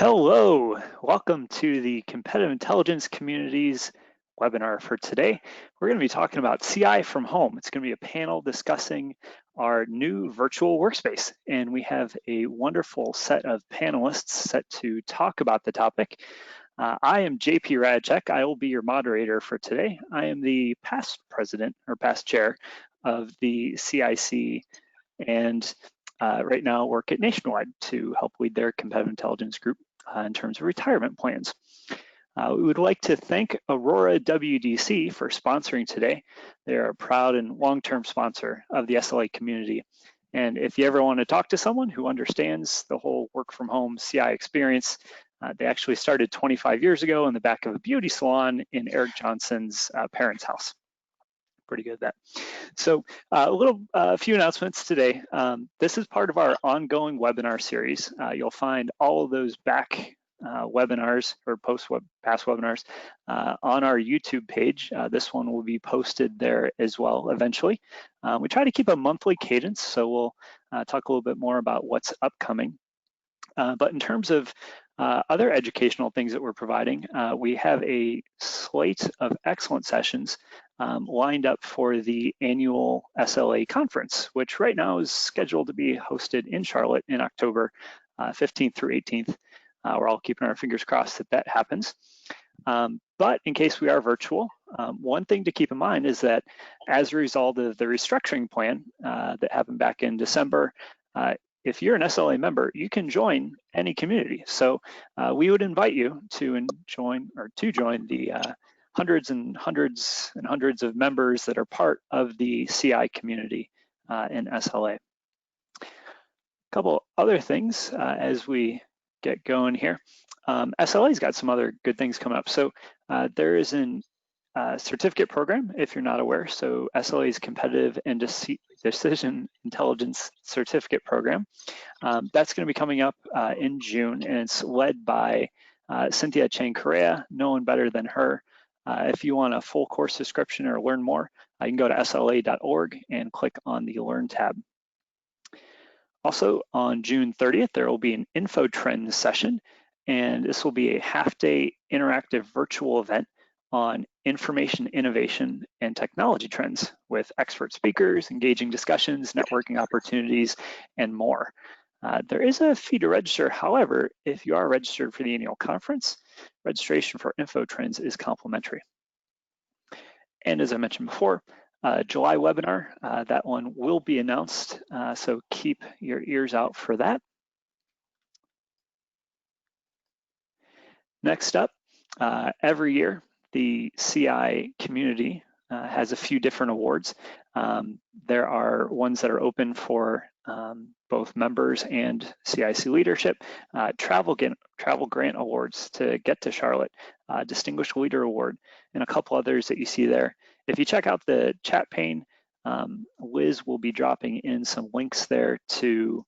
Hello, welcome to the Competitive Intelligence Community's webinar for today. We're going to be talking about CI from home. It's going to be a panel discussing our new virtual workspace, and we have a wonderful set of panelists set to talk about the topic. I am JP Radchek. I will be your moderator for today. I am the past president or past chair of the CIC, and right now work at Nationwide to help lead their competitive intelligence group in terms of retirement plans. We would like to thank Aurora WDC for sponsoring today. They're a proud and long-term sponsor of the SLA community. And if you ever want to talk to someone who understands the whole work from home CI experience, they actually started 25 years ago in the back of a beauty salon in Eric Johnson's parents' house. Pretty good at that. So a few announcements today. This is part of our ongoing webinar series. You'll find all of those back webinars or past webinars on our YouTube page. This one will be posted there as well eventually. We try to keep a monthly cadence, so we'll talk a little bit more about what's upcoming. But in terms of other educational things that we're providing, we have a slate of excellent sessions lined up for the annual SLA conference, which right now is scheduled to be hosted in Charlotte in October 15th through 18th. We're all keeping our fingers crossed that that happens. But in case we are virtual, one thing to keep in mind is that as a result of the restructuring plan that happened back in December, if you're an SLA member, you can join any community. So we would invite you to join the hundreds and hundreds and hundreds of members that are part of the CI community in SLA. A couple other things as we get going here. SLA's got some other good things coming up. So there is an certificate program, if you're not aware. So SLA's Competitive and Decision Intelligence Certificate Program. That's going to be coming up in June, and it's led by Cynthia Chang Correa, no one better than her. If you want a full course description or learn more, you can go to sla.org and click on the Learn tab. Also, on June 30th, there will be an Info Trends session, and this will be a half-day interactive virtual event on information innovation and technology trends with expert speakers, engaging discussions, networking opportunities, and more. There is a fee to register. However, if you are registered for the annual conference, registration for Info Trends is complimentary. And as I mentioned before, July webinar, that one will be announced, so keep your ears out for that. Next up, every year, the CI community has a few different awards. There are ones that are open for both members and CIC leadership, travel grant awards to get to Charlotte, Distinguished Leader Award, and a couple others that you see there. If you check out the chat pane, Liz will be dropping in some links there to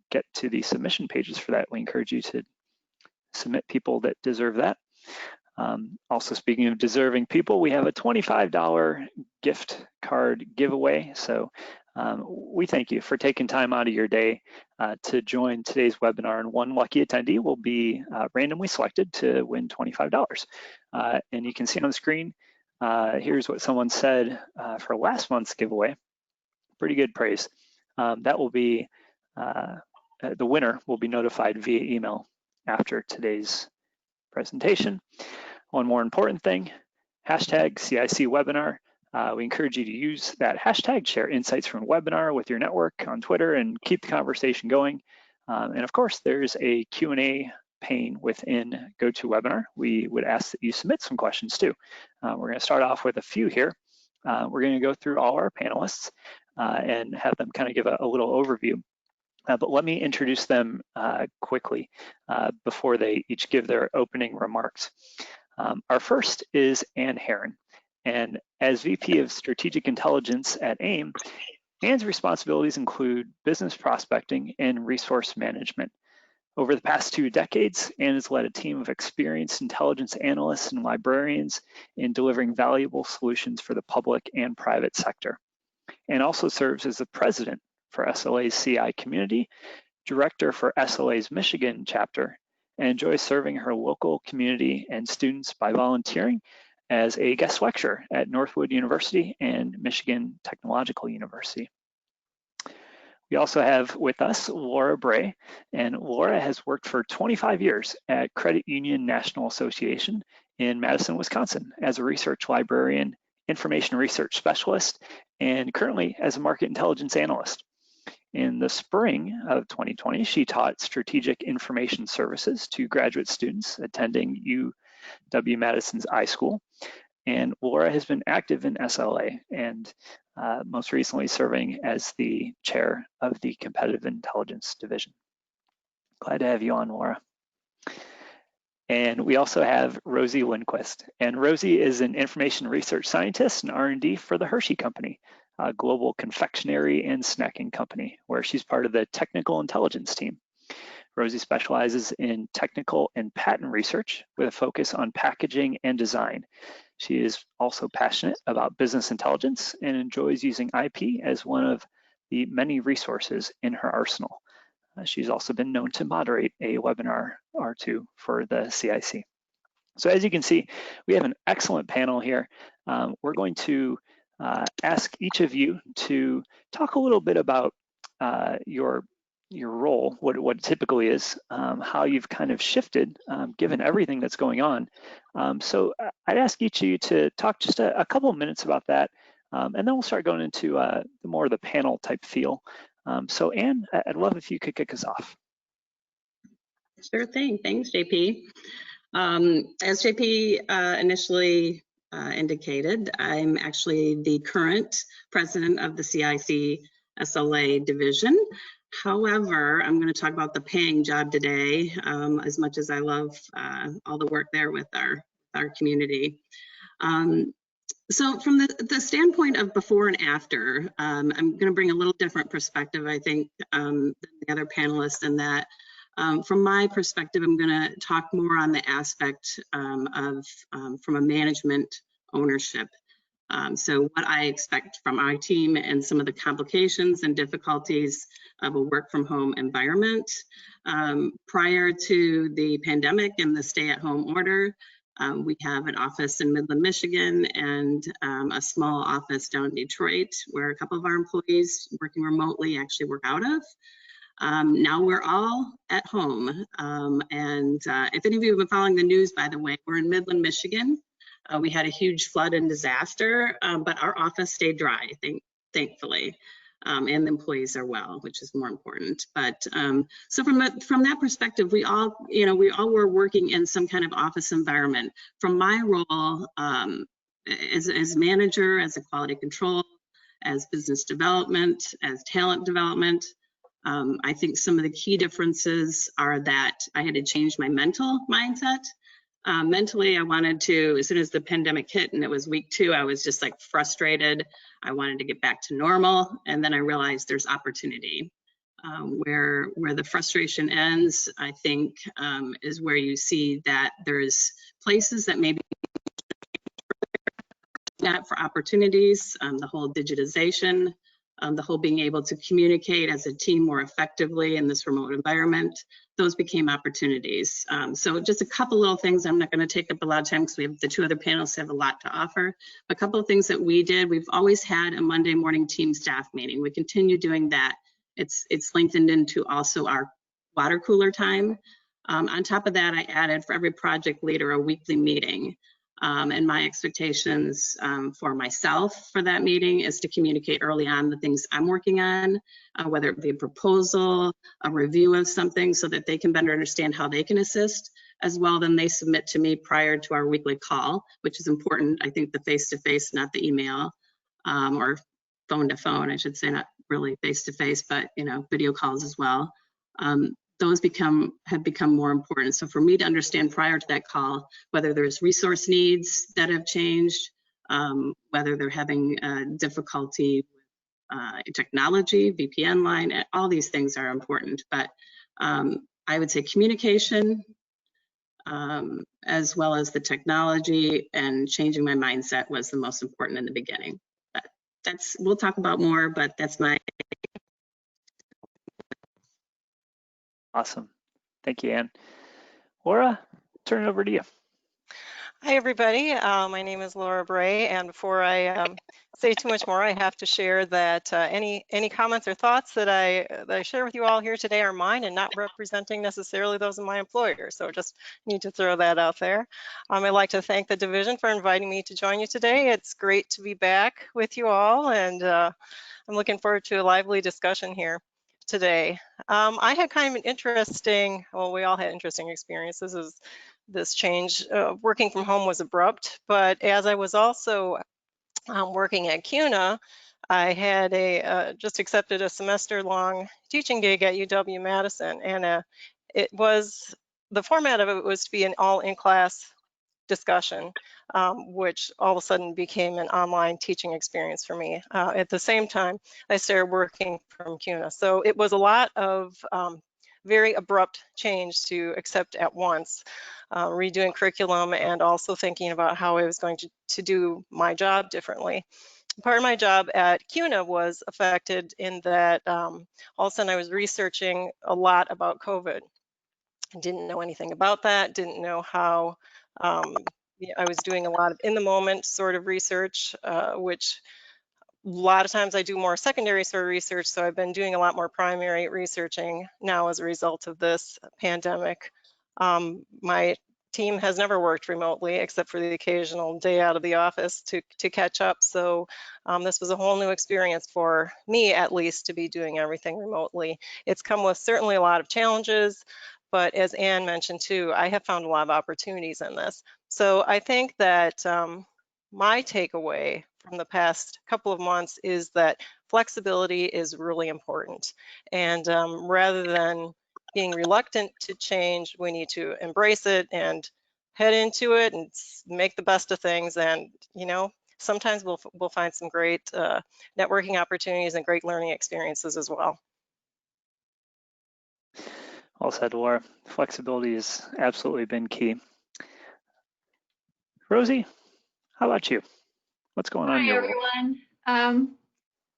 get to the submission pages for that. We encourage you to submit people that deserve that. Also, speaking of deserving people, we have a $25 gift card giveaway. So we thank you for taking time out of your day to join today's webinar, and one lucky attendee will be randomly selected to win $25. And you can see on the screen, here's what someone said for last month's giveaway. Pretty good praise. That will be, the winner will be notified via email after today's presentation. One more important thing, hashtag CIC webinar. We encourage you to use that hashtag, share insights from a webinar with your network on Twitter, and keep the conversation going. And of course, there's a Q&A pane within GoToWebinar. We would ask that you submit some questions too. We're going to start off with a few here. We're going to go through all our panelists and have them kind of give a little overview. But let me introduce them quickly before they each give their opening remarks. Our first is Ann Herron, and as VP of Strategic Intelligence at AIM, Ann's responsibilities include business prospecting and resource management. Over the past 2 decades, Ann has led a team of experienced intelligence analysts and librarians in delivering valuable solutions for the public and private sector, and also serves as the president for SLA's CI community, director for SLA's Michigan chapter, and enjoys serving her local community and students by volunteering as a guest lecturer at Northwood University and Michigan Technological University. We also have with us Laura Bray, and Laura has worked for 25 years at Credit Union National Association in Madison, Wisconsin as a research librarian, information research specialist, and currently as a market intelligence analyst. In the spring of 2020, she taught strategic information services to graduate students attending UW-Madison's iSchool. And Laura has been active in SLA and most recently serving as the chair of the Competitive Intelligence Division. Glad to have you on, Laura. And we also have Rosie Lindquist. And Rosie is an information research scientist and R&D for the Hershey Company, a global confectionery and snacking company, where she's part of the technical intelligence team. Rosie specializes in technical and patent research with a focus on packaging and design. She is also passionate about business intelligence and enjoys using IP as one of the many resources in her arsenal. She's also been known to moderate a webinar or two for the CIC. So as you can see, we have an excellent panel here. We're going to ask each of you to talk a little bit about your role, what it typically is, how you've kind of shifted given everything that's going on. So I'd ask each of you to talk just a couple of minutes about that, and then we'll start going into more of the panel type feel. So Anne, I'd love if you could kick us off. Sure thing. Thanks, JP. As JP initially indicated, I'm actually the current president of the CIC SLA division. However, I'm going to talk about the paying job today, as much as I love all the work there with our community. So from the standpoint of before and after, I'm going to bring a little different perspective, I think, than the other panelists in that. From my perspective, I'm going to talk more on the aspect from a management ownership. So what I expect from our team and some of the complications and difficulties of a work from home environment. Prior to the pandemic and the stay-at-home order, we have an office in Midland, Michigan, and a small office down in Detroit, where a couple of our employees working remotely actually work out of. Now we're all at home. And if any of you have been following the news, by the way, we're in Midland, Michigan. We had a huge flood and disaster, but our office stayed dry, thankfully. And the employees are well, which is more important. But so from that perspective, we all were working in some kind of office environment. From my role as manager, as a quality control, as business development, as talent development, I think some of the key differences are that I had to change my mental mindset. Mentally, I wanted to, as soon as the pandemic hit and it was week 2, I was just like frustrated. I wanted to get back to normal. And then I realized there's opportunity. Where the frustration ends, I think, is where you see that there's places that maybe not for opportunities, the whole digitization, the whole being able to communicate as a team more effectively in this remote environment, those became opportunities. So just a couple little things. I'm not going to take up a lot of time because we have the 2 other panelists have a lot to offer. A couple of things that we did, we've always had a Monday morning team staff meeting. We continue doing that. It's lengthened into also our water cooler time. On top of that, I added for every project leader a weekly meeting. And my expectations for myself for that meeting is to communicate early on the things I'm working on, whether it be a proposal, a review of something, so that they can better understand how they can assist, as well then they submit to me prior to our weekly call, which is important. I think the face-to-face, not the email, or phone-to-phone, I should say, not really face-to-face, but video calls as well. Those have become more important. So for me to understand prior to that call, whether there's resource needs that have changed, whether they're having difficulty with technology, VPN line, all these things are important. But I would say communication, as well as the technology and changing my mindset was the most important in the beginning. But we'll talk about more, but that's my. Awesome. Thank you, Anne. Laura, turn it over to you. Hi, everybody. My name is Laura Bray, and before I say too much more, I have to share that any comments or thoughts that I share with you all here today are mine and not representing necessarily those of my employer. So just need to throw that out there. I'd like to thank the division for inviting me to join you today. It's great to be back with you all, and I'm looking forward to a lively discussion here today. I had kind of an interesting, well, we all had interesting experiences. This change. Working from home was abrupt, but as I was also working at CUNA, I had just accepted a semester-long teaching gig at UW-Madison, and the format of it was to be an all-in-class discussion, which all of a sudden became an online teaching experience for me. At the same time, I started working from CUNA. So it was a lot of very abrupt change to accept at once, redoing curriculum and also thinking about how I was going to do my job differently. Part of my job at CUNA was affected in that all of a sudden I was researching a lot about COVID. I didn't know anything about that, didn't know how, I was doing a lot of in the moment sort of research, which a lot of times I do more secondary sort of research, so I've been doing a lot more primary researching now as a result of this pandemic. My team has never worked remotely except for the occasional day out of the office to catch up. So this was a whole new experience for me, at least, to be doing everything remotely. It's come with certainly a lot of challenges, but as Anne mentioned too, I have found a lot of opportunities in this. So I think that my takeaway from the past couple of months is that flexibility is really important. And rather than being reluctant to change, we need to embrace it and head into it and make the best of things. And, sometimes we'll find some great networking opportunities and great learning experiences as well. Well said, Laura. Flexibility has absolutely been key. Rosie, how about you? What's going on in your world? Hi, everyone.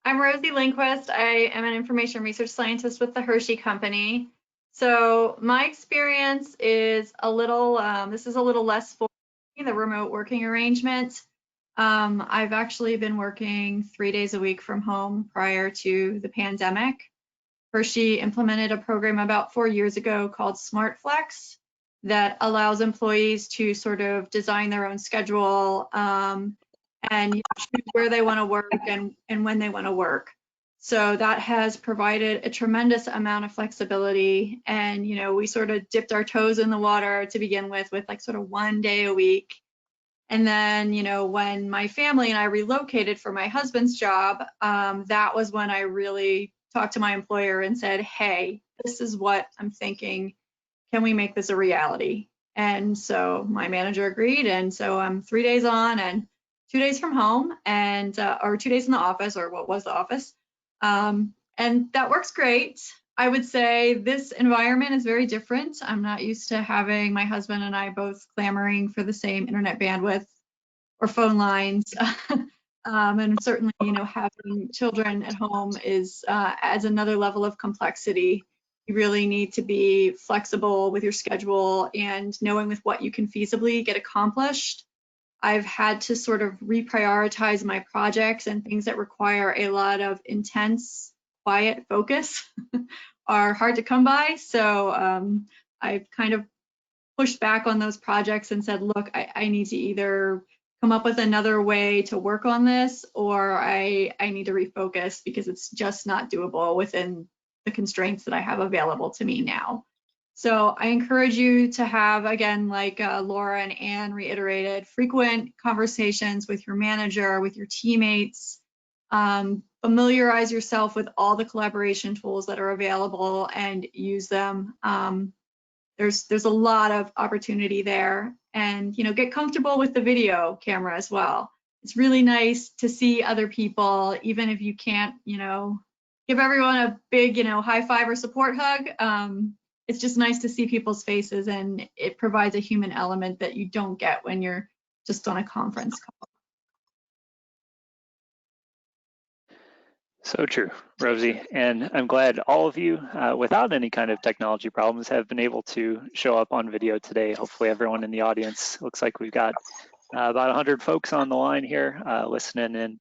I'm Rosie Lindquist. I am an information research scientist with the Hershey Company. So my experience is this is a little less for the remote working arrangement. I've actually been working 3 days a week from home prior to the pandemic. Hershey implemented a program about 4 years ago called SmartFlex that allows employees to sort of design their own schedule and choose where they want to work and when they want to work. So that has provided a tremendous amount of flexibility. And, we sort of dipped our toes in the water to begin with like sort of 1 day a week. And then, when my family and I relocated for my husband's job, that was when I really talked to my employer and said, hey, this is what I'm thinking. Can we make this a reality? And so my manager agreed. And so I'm 3 days on and 2 days from home and or 2 days in the office, or what was the office. And that works great. I would say this environment is very different. I'm not used to having my husband and I both clamoring for the same internet bandwidth or phone lines. And certainly, having children at home adds another level of complexity. You really need to be flexible with your schedule and knowing with what you can feasibly get accomplished. I've had to sort of reprioritize my projects, and things that require a lot of intense, quiet focus are hard to come by. So I've kind of pushed back on those projects and said, look, I need to either come up with another way to work on this, or I need to refocus because it's just not doable within the constraints that I have available to me now. So I encourage you to have, again, like Laura and Anne reiterated, frequent conversations with your manager, with your teammates. Familiarize yourself with all the collaboration tools that are available and use them. There's a lot of opportunity there, and get comfortable with the video camera as well. It's really nice to see other people, even if you can't, give everyone a big, high five or support hug. It's just nice to see people's faces, and it provides a human element that you don't get when you're just on a conference call. So true, Rosie. And I'm glad all of you, without any kind of technology problems, have been able to show up on video today. Hopefully everyone in the audience, looks like we've got about 100 folks on the line here listening in.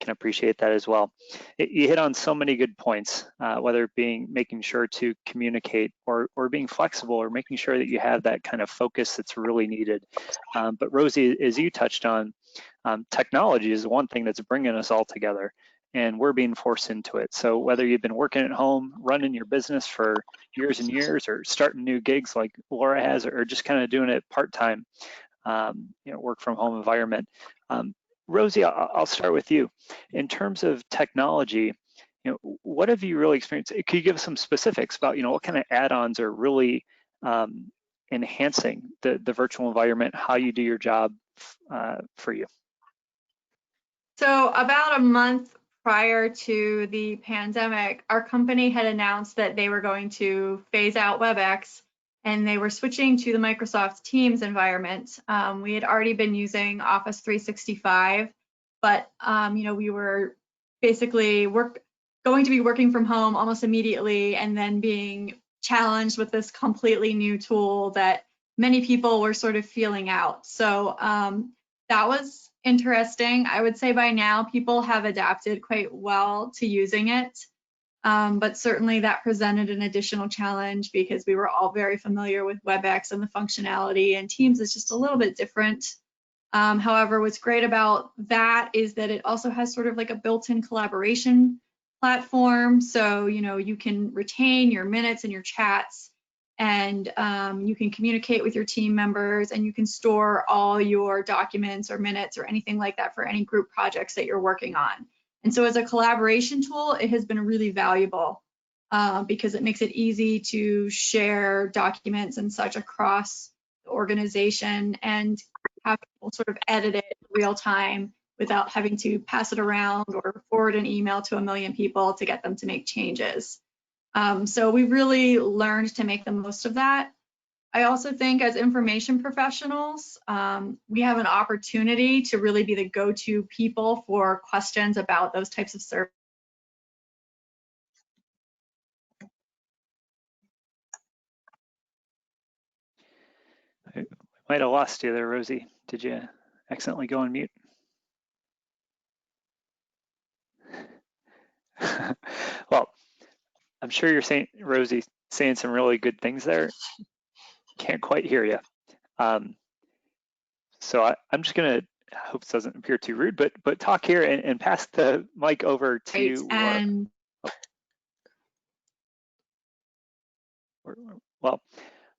Can appreciate that as well. You hit on so many good points, whether it being making sure to communicate or being flexible or making sure that you have that kind of focus that's really needed. But Rosie, as you touched on, technology is one thing that's bringing us all together, and we're being forced into it. So whether you've been working at home, running your business for years and years, or starting new gigs like Laura has, or just kind of doing it part-time, work from home environment. Rosie, I'll start with you. In terms of technology, what have you really experienced? Could you give us some specifics about, what kind of add-ons are really enhancing the virtual environment, how you do your job for you? So about a month prior to the pandemic, our company had announced that they were going to phase out WebEx and they were switching to the Microsoft Teams environment. We had already been using Office 365, but we were basically going to be working from home almost immediately and then being challenged with this completely new tool that many people were sort of feeling out. So that was interesting. I would say by now people have adapted quite well to using it. But certainly that presented an additional challenge because we were all very familiar with WebEx and the functionality, and Teams is just a little bit different. However, what's great about that is that it also has sort of like a built-in collaboration platform. So, you can retain your minutes and your chats, and you can communicate with your team members, and you can store all your documents or minutes or anything like that for any group projects that you're working on. And so as a collaboration tool, it has been really valuable because it makes it easy to share documents and such across the organization and have people sort of edit it in real time without having to pass it around or forward an email to a million people to get them to make changes. So we really learned to make the most of that. I also think as information professionals, we have an opportunity to really be the go-to people for questions about those types of services. I might have lost you there, Rosie. Did you accidentally go on mute? Well, I'm sure you're saying, Rosie, saying some really good things there. Can't quite hear you. So I'm just gonna, I hope this doesn't appear too rude, but talk here and pass the mic over to And well,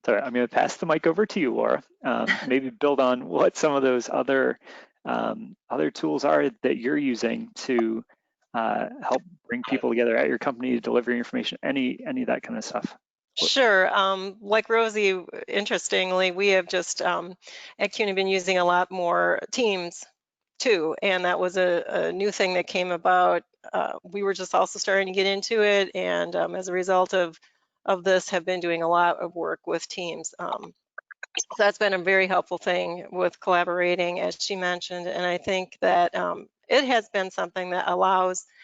sorry, I'm gonna pass the mic over to you, Laura. Maybe build on what some of those other tools are that you're using to help bring people together at your company to deliver information, any of that kind of stuff. Sure. Like Rosie, interestingly, we have just at CUNY been using a lot more Teams too, and that was a new thing that came about. We were just also starting to get into it, and as a result of this, have been doing a lot of work with Teams. So that's been a very helpful thing with collaborating, as she mentioned, and I think that it has been something that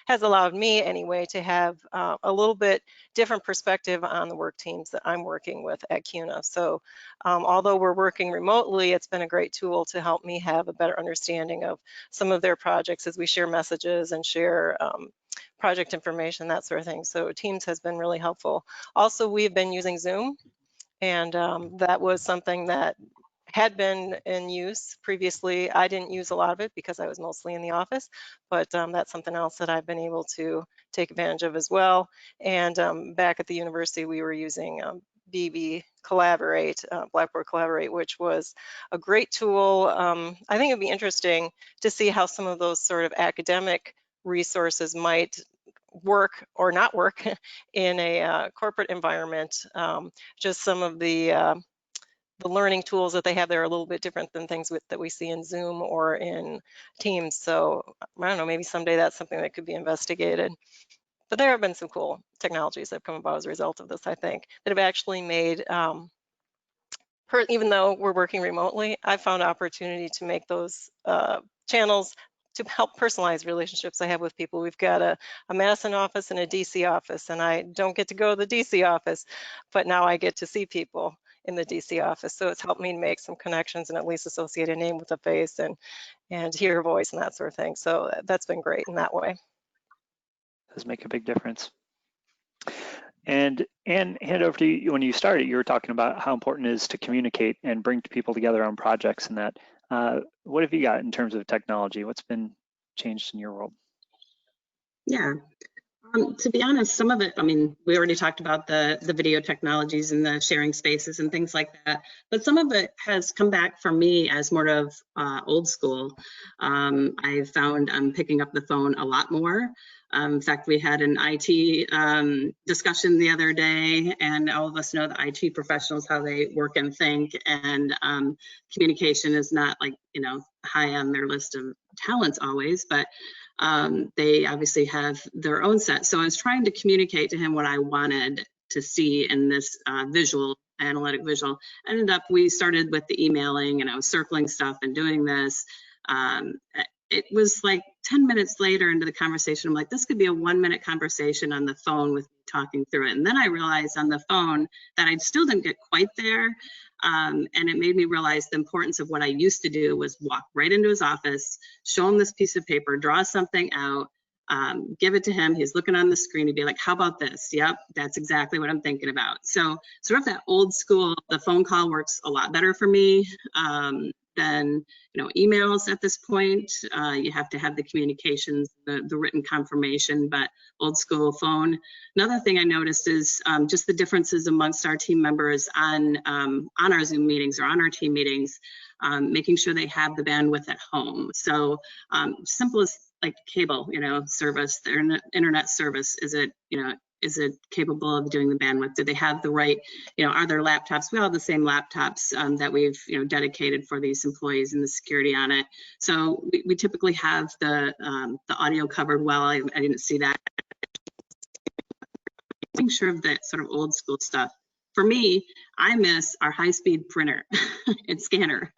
has allowed me anyway to have a little bit different perspective on the work teams that I'm working with at CUNA. So although we're working remotely, it's been a great tool to help me have a better understanding of some of their projects as we share messages and share project information, that sort of thing. So Teams has been really helpful. Also, we've been using Zoom, and that was something that had been in use previously. I didn't use a lot of it because I was mostly in the office, but that's something else that I've been able to take advantage of as well. And back at the university, we were using BB Collaborate, Blackboard Collaborate, which was a great tool. I think it'd be interesting to see how some of those sort of academic resources might work or not work in a corporate environment. Just some of the learning tools that they have there are a little bit different than things that we see in Zoom or in Teams. So I don't know, maybe someday that's something that could be investigated. But there have been some cool technologies that have come about as a result of this, I think, that have actually made, even though we're working remotely, I found opportunity to make those channels help personalize relationships I have with people. We've got a Madison office and a DC office, and I don't get to go to the DC office, but now I get to see people in the DC office. So it's helped me make some connections and at least associate a name with a face and hear a voice and that sort of thing. So that's been great in that way. Does make a big difference. And hand over to you. When you started, you were talking about how important it is to communicate and bring people together on projects and that. What have you got in terms of technology? What's been changed in your world? Yeah. To be honest, some of it, I mean, we already talked about the video technologies and the sharing spaces and things like that, but some of it has come back for me as more of old school. I've found I'm picking up the phone a lot more. In fact, we had an IT discussion the other day, and all of us know the IT professionals, how they work and think, and communication is not like, you know, high on their list of talents always, but they obviously have their own set. So I was trying to communicate to him what I wanted to see in this analytic visual. Ended up, we started with the emailing, and I was circling stuff and doing this. It was like 10 minutes later into the conversation, I'm like, this could be a 1-minute conversation on the phone with me talking through it. And then I realized on the phone that I still didn't get quite there. And it made me realize the importance of what I used to do was walk right into his office, show him this piece of paper, draw something out, give it to him. He's looking on the screen. He'd be like, how about this? Yep, that's exactly what I'm thinking about. So sort of that old school, the phone call works a lot better for me than, you know, emails at this point. You have to have the communications, the written confirmation, but old school phone. Another thing I noticed is just the differences amongst our team members on our Zoom meetings or on our team meetings, making sure they have the bandwidth at home. So simplest like cable, you know, service, their internet service, is it capable of doing the bandwidth? Do they have the right, you know, are there laptops? We all have the same laptops that we've, you know, dedicated for these employees and the security on it. So we typically have the audio covered well. I didn't see that. Making sure of that sort of old school stuff. For me, I miss our high-speed printer and scanner.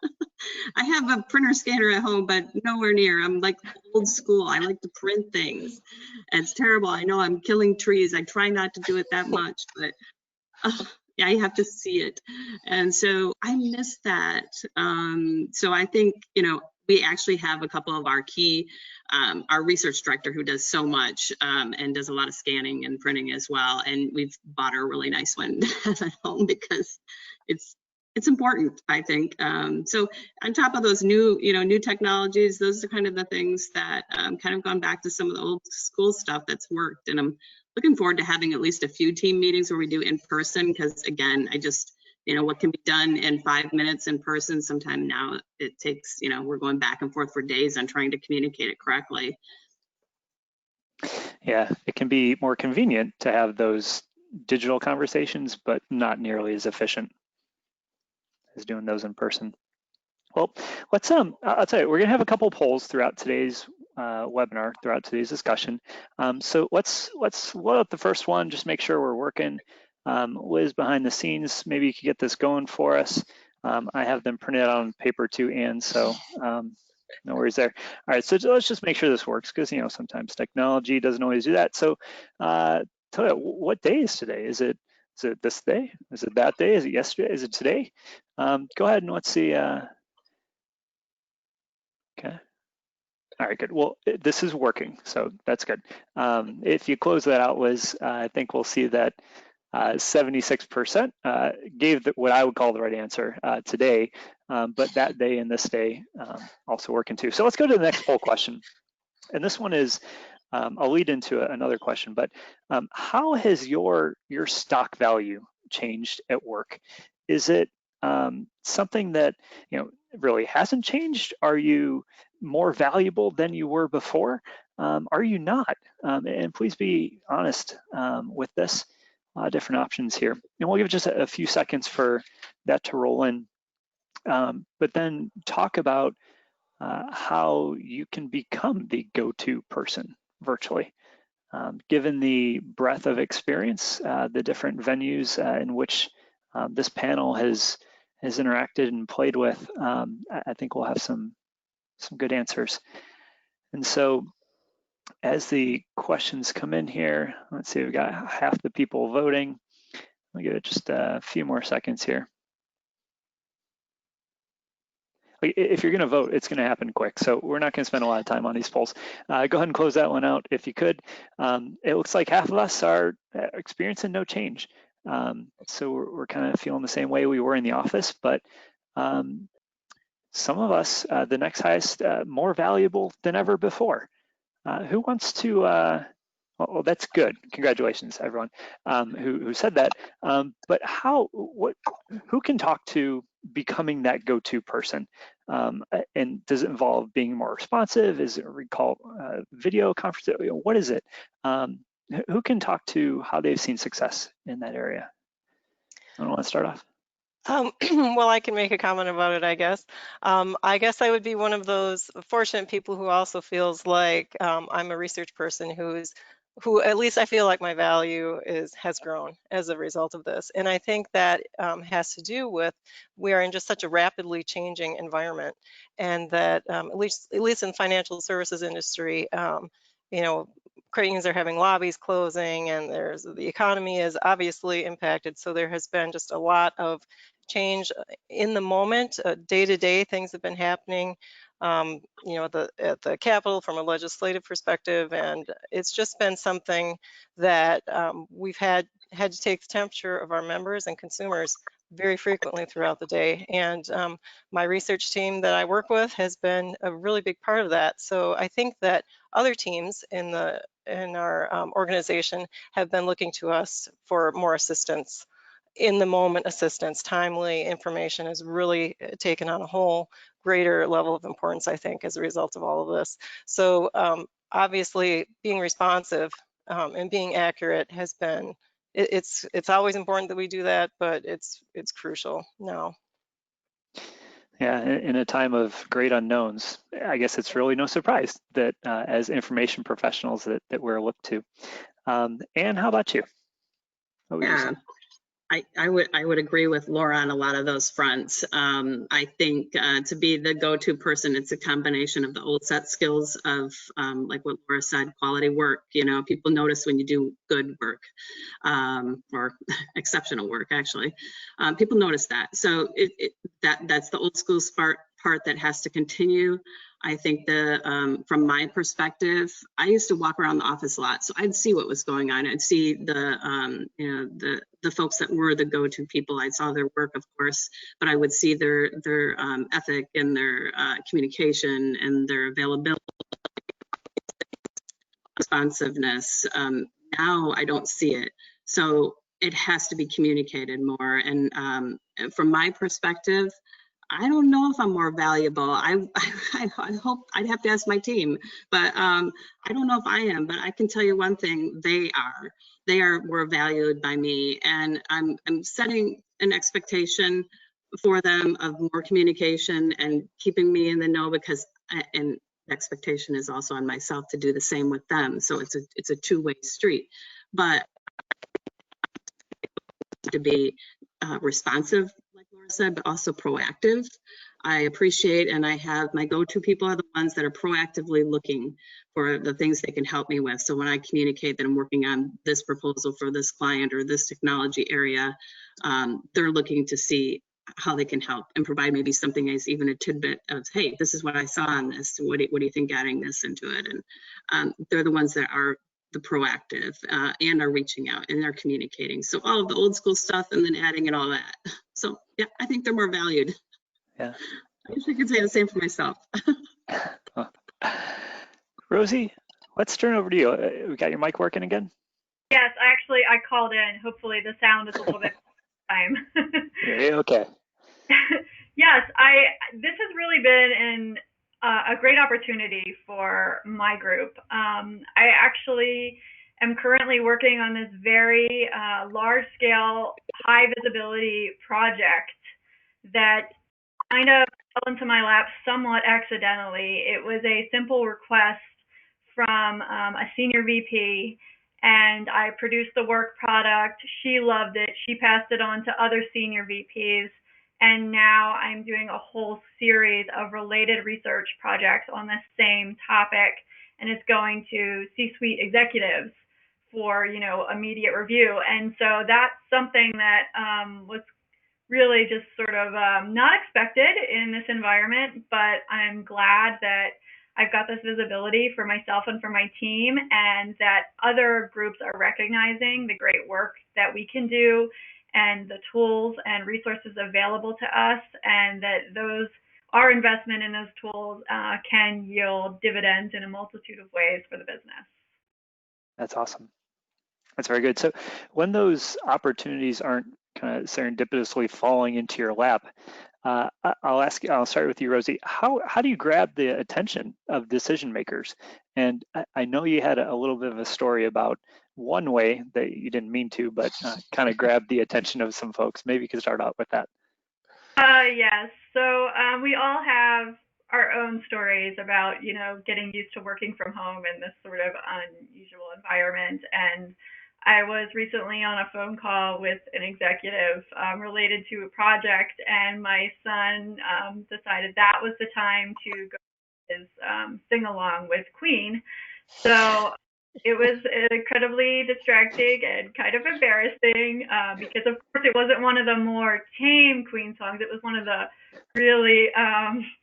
I have a printer scanner at home, but nowhere near. I'm like old school. I like to print things. It's terrible. I know I'm killing trees. I try not to do it that much, but yeah, I have to see it. And so I miss that. So I think, you know, we actually have a couple of our key, our research director who does so much and does a lot of scanning and printing as well. And we've bought her a really nice one at home because it's important, I think. So on top of those new technologies, those are kind of the things that kind of gone back to some of the old school stuff that's worked. And I'm looking forward to having at least a few team meetings where we do in person, because again, I just, you know, what can be done in 5 minutes in person, sometime now it takes, you know, we're going back and forth for days on trying to communicate it correctly. Yeah, it can be more convenient to have those digital conversations, but not nearly as efficient as doing those in person. Well, let's I'll tell you, we're gonna have a couple polls throughout today's webinar, throughout today's discussion. So let's load up the first one, just make sure we're working. Liz behind the scenes, maybe you could get this going for us. I have them printed out on paper too, and so no worries there. All right, so let's just make sure this works, because you know sometimes technology doesn't always do that. So tell you, what day is today? Is it this day? Is it that day? Is it yesterday? Is it today? Go ahead and let's see. Okay. All right, good. Well, this is working, so that's good. If you close that out, Liz, I think we'll see that 76% gave what I would call the right answer today, but that day and this day also working too. So let's go to the next poll question. And this one is, I'll lead into another question, but how has your stock value changed at work? Is it something that, you know, really hasn't changed? Are you more valuable than you were before? Are you not? And please be honest with this. Different options here. And we'll give just a few seconds for that to roll in. But then talk about how you can become the go-to person virtually. Given the breadth of experience, the different venues in which this panel has interacted and played with, I think we'll have some good answers. And so as the questions come in here, let's see, we've got half the people voting. I'll give it just a few more seconds here. If you're going to vote, it's going to happen quick. So we're not going to spend a lot of time on these polls. Go ahead and close that one out if you could. It looks like half of us are experiencing no change. So we're kind of feeling the same way we were in the office, but some of us, the next highest, more valuable than ever before. Who wants to, well, that's good. Congratulations, everyone who said that. But who can talk to becoming that go-to person? And does it involve being more responsive? Is it recall video conference? What is it? Who can talk to how they've seen success in that area? I don't want to start off. Well, I can make a comment about it, I guess. I guess I would be one of those fortunate people who also feels like I'm a research person who at least I feel like my value has grown as a result of this. And I think that has to do with we are in just such a rapidly changing environment, and that at least in financial services industry, you know, credit are having lobbies closing, and the economy is obviously impacted. So there has been just a lot of change in the moment. Day to day things have been happening, you know, at the Capitol from a legislative perspective, and it's just been something that we've had to take the temperature of our members and consumers very frequently throughout the day. And my research team that I work with has been a really big part of that. So I think that other teams in our organization have been looking to us for more assistance. In the moment assistance, timely information has really taken on a whole greater level of importance, I think, as a result of all of this. So obviously being responsive and being accurate has been, it's always important that we do that, but it's crucial now. Yeah, in a time of great unknowns, I guess it's really no surprise that as information professionals that we're looked to. Anne, how about you? Yeah, I would agree with Laura on a lot of those fronts. I think to be the go-to person, it's a combination of the old set skills of like what Laura said, quality work. You know, people notice when you do good work or exceptional work. Actually, people notice that. So that's the old school part that has to continue. I think from my perspective, I used to walk around the office a lot, so I'd see what was going on. I'd see the folks that were the go-to people. I saw their work, of course, but I would see their ethic and their communication and their availability, responsiveness. Now I don't see it, so it has to be communicated more. And from my perspective, I don't know if I'm more valuable. I hope I'd have to ask my team, but I don't know if I am. But I can tell you one thing: they are more valued by me, and I'm setting an expectation for them of more communication and keeping me in the know, because and expectation is also on myself to do the same with them. So it's a two-way street, but to be responsive, like Laura said, but also proactive. I appreciate, and I have my go-to people are the ones that are proactively looking for the things they can help me with. So when I communicate that I'm working on this proposal for this client or this technology area, they're looking to see how they can help and provide maybe something as even a tidbit of, hey, this is what I saw on this. What do you think adding this into it? And they're the ones that are the proactive and are reaching out and they're communicating. So all of the old school stuff and then adding and all that. So yeah, I think they're more valued. Yeah. I wish I could say the same for myself. Rosie, let's turn over to you. We got your mic working again? Yes, I called in. Hopefully the sound is a little bit time. Okay. Yes, this has really been a great opportunity for my group. I actually am currently working on this very large-scale, high-visibility project that kind of fell into my lap somewhat accidentally. It was a simple request from a senior VP, and I produced the work product. She loved it. She passed it on to other senior VPs. And now I'm doing a whole series of related research projects on the same topic. and it's going to C-suite executives for, you know, immediate review. And so that's something that was really just sort of not expected in this environment, but I'm glad that I've got this visibility for myself and for my team, and that other groups are recognizing the great work that we can do and the tools and resources available to us, and that our investment in those tools can yield dividends in a multitude of ways for the business. That's awesome. That's very good. So when those opportunities aren't kind of serendipitously falling into your lap, I'll start with you, Rosie. How do you grab the attention of decision makers? And I know you had a little bit of a story about one way that you didn't mean to, but kind of grabbed the attention of some folks. Maybe you could start out with that. Yes. So we all have our own stories about, you know, getting used to working from home in this sort of unusual environment. And I was recently on a phone call with an executive related to a project, and my son decided that was the time to go to his sing-along with Queen. So it was incredibly distracting and kind of embarrassing because, of course, it wasn't one of the more tame Queen songs. It was one of the really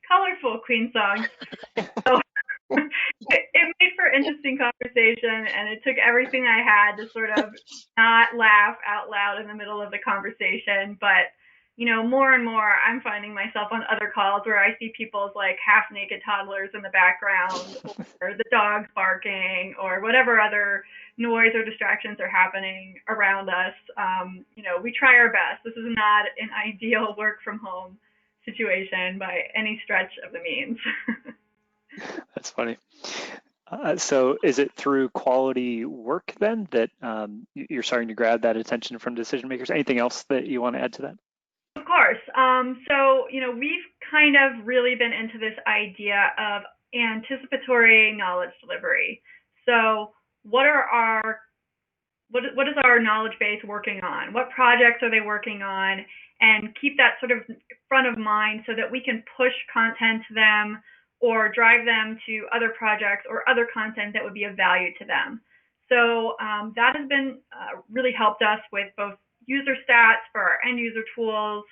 colorful Queen songs. So it made for interesting conversation, and it took everything I had to sort of not laugh out loud in the middle of the conversation. But, you know, more and more, I'm finding myself on other calls where I see people's like half-naked toddlers in the background, or the dogs barking, or whatever other noise or distractions are happening around us. You know, we try our best. This is not an ideal work from home situation by any stretch of the means. That's funny. So is it through quality work then that you're starting to grab that attention from decision makers? Anything else that you want to add to that? Of course. So, you know, we've kind of really been into this idea of anticipatory knowledge delivery. So what is our knowledge base working on? What projects are they working on? And keep that sort of front of mind so that we can push content to them or drive them to other projects or other content that would be of value to them. So that has been really helped us with both user stats for our end user tools,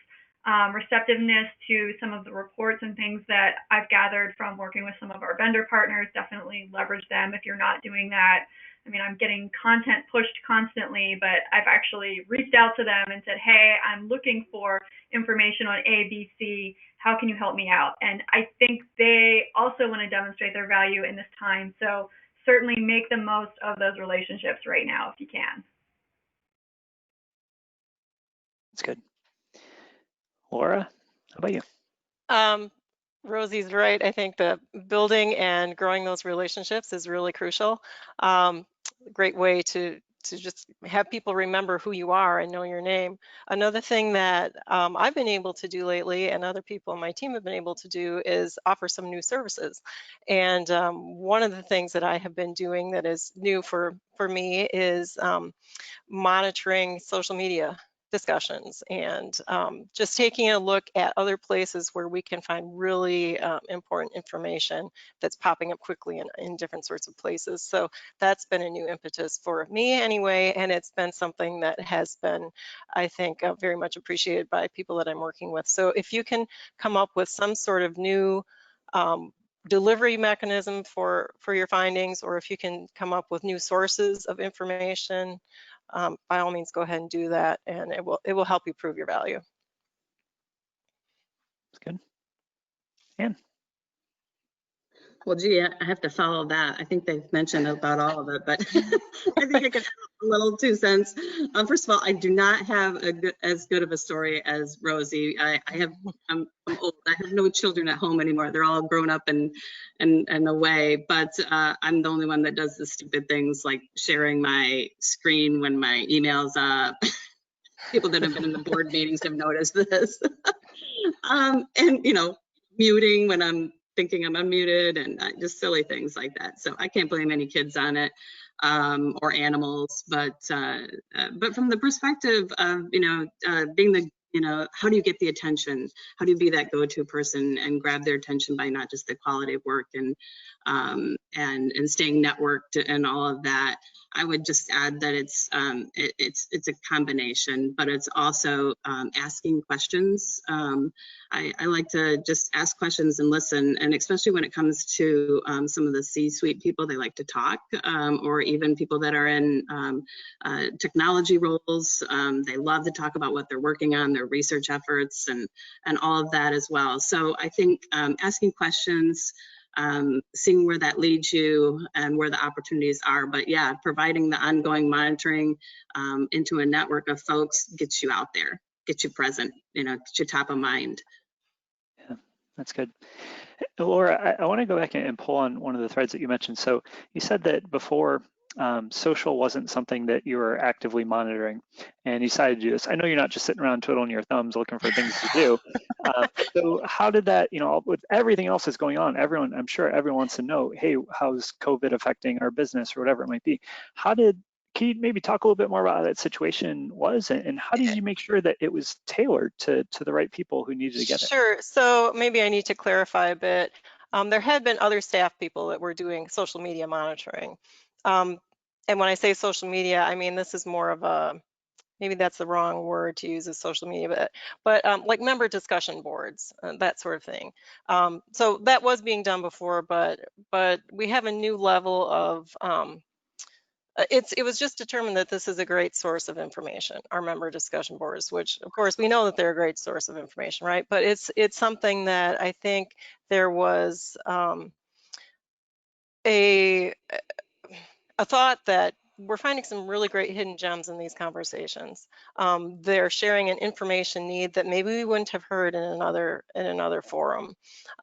receptiveness to some of the reports and things that I've gathered from working with some of our vendor partners. Definitely leverage them if you're not doing that. I mean, I'm getting content pushed constantly, but I've actually reached out to them and said, hey, I'm looking for information on A, B, C. How can you help me out? And I think they also want to demonstrate their value in this time. So certainly make the most of those relationships right now if you can. That's good. Laura, how about you? Rosie's right. I think the building and growing those relationships is really crucial. Great way to just have people remember who you are and know your name. Another thing that I've been able to do lately, and other people on my team have been able to do, is offer some new services. And one of the things that I have been doing that is new for me is monitoring social media discussions, and just taking a look at other places where we can find really important information that's popping up quickly in different sorts of places. So that's been a new impetus for me anyway, and it's been something that has been, I think, very much appreciated by people that I'm working with. So if you can come up with some sort of new delivery mechanism for your findings, or if you can come up with new sources of information, by all means, go ahead and do that, and it will help you prove your value. That's good. Anne? Well, gee, I have to follow that. I think they've mentioned about all of it, but I think I could have a little 2 cents. First of all, I do not have as good of a story as Rosie. I'm old. I have no children at home anymore. They're all grown up and away. But I'm the only one that does the stupid things like sharing my screen when my email's up. People that have been in the board meetings have noticed this. And you know, muting when I'm thinking I'm unmuted, and just silly things like that. So I can't blame any kids on it, or animals. But from the perspective of, you know, being the how do you get the attention? How do you be that go-to person and grab their attention by not just the quality of work and staying networked and all of that? I would just add that it's a combination, but it's also asking questions. I like to just ask questions and listen, and especially when it comes to some of the C-suite people, they like to talk, or even people that are in technology roles. They love to talk about what they're working on, their research efforts, and all of that as well. So I think asking questions, seeing where that leads you and where the opportunities are. But yeah, providing the ongoing monitoring into a network of folks gets you out there, gets you present, gets you top of mind. Yeah, that's good. Laura, I want to go back and pull on one of the threads that you mentioned. So you said that before social wasn't something that you were actively monitoring, and you decided to do this. I know you're not just sitting around twiddling your thumbs looking for things to do. So how did that, with everything else that's going on, I'm sure everyone wants to know, hey, how's COVID affecting our business or whatever it might be? Can you maybe talk a little bit more about how that situation was, and how did you make sure that it was tailored to the right people who needed to get it? Sure. So maybe I need to clarify a bit. There had been other staff people that were doing social media monitoring. And when I say social media, I mean, this is more of a, maybe that's the wrong word to use as social media, but like member discussion boards, that sort of thing. So that was being done before, but we have a new level of, it was just determined that this is a great source of information, our member discussion boards, which of course we know that they're a great source of information, right? But it's something that I think there was a thought that we're finding some really great hidden gems in these conversations. They're sharing an information need that maybe we wouldn't have heard in another forum.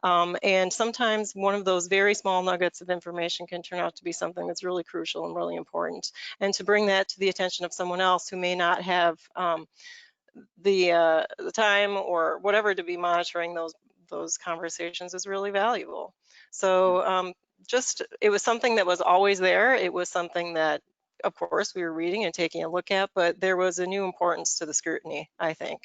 And sometimes one of those very small nuggets of information can turn out to be something that's really crucial and really important. And to bring that to the attention of someone else who may not have the time or whatever to be monitoring those conversations is really valuable. So it was something that was always there. It was something that, of course, we were reading and taking a look at, but there was a new importance to the scrutiny, I think.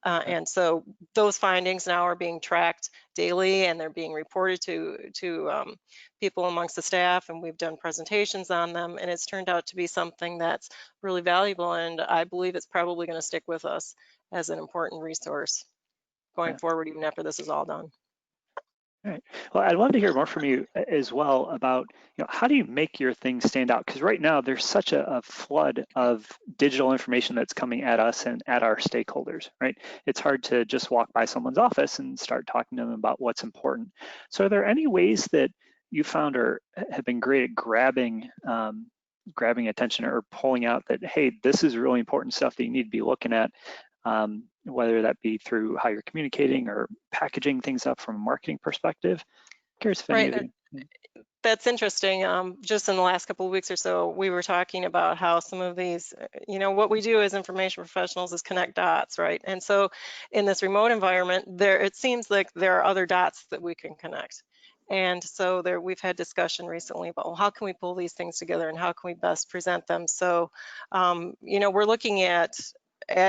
And so those findings now are being tracked daily, and they're being reported to people amongst the staff, and we've done presentations on them, and it's turned out to be something that's really valuable, and I believe it's probably going to stick with us as an important resource going forward, even after this is all done. All right. Well, I'd love to hear more from you as well about, how do you make your thing stand out? Because right now there's such a flood of digital information that's coming at us and at our stakeholders, right? It's hard to just walk by someone's office and start talking to them about what's important. So are there any ways that you found or have been great at grabbing attention or pulling out that, hey, this is really important stuff that you need to be looking at, whether that be through how you're communicating or packaging things up from a marketing perspective? Curious if any of you. That's interesting. Just in the last couple of weeks or so, we were talking about how some of these, what we do as information professionals is connect dots, right? And so in this remote environment, it seems like there are other dots that we can connect. And so we've had discussion recently about, well, how can we pull these things together and how can we best present them? So, we're looking at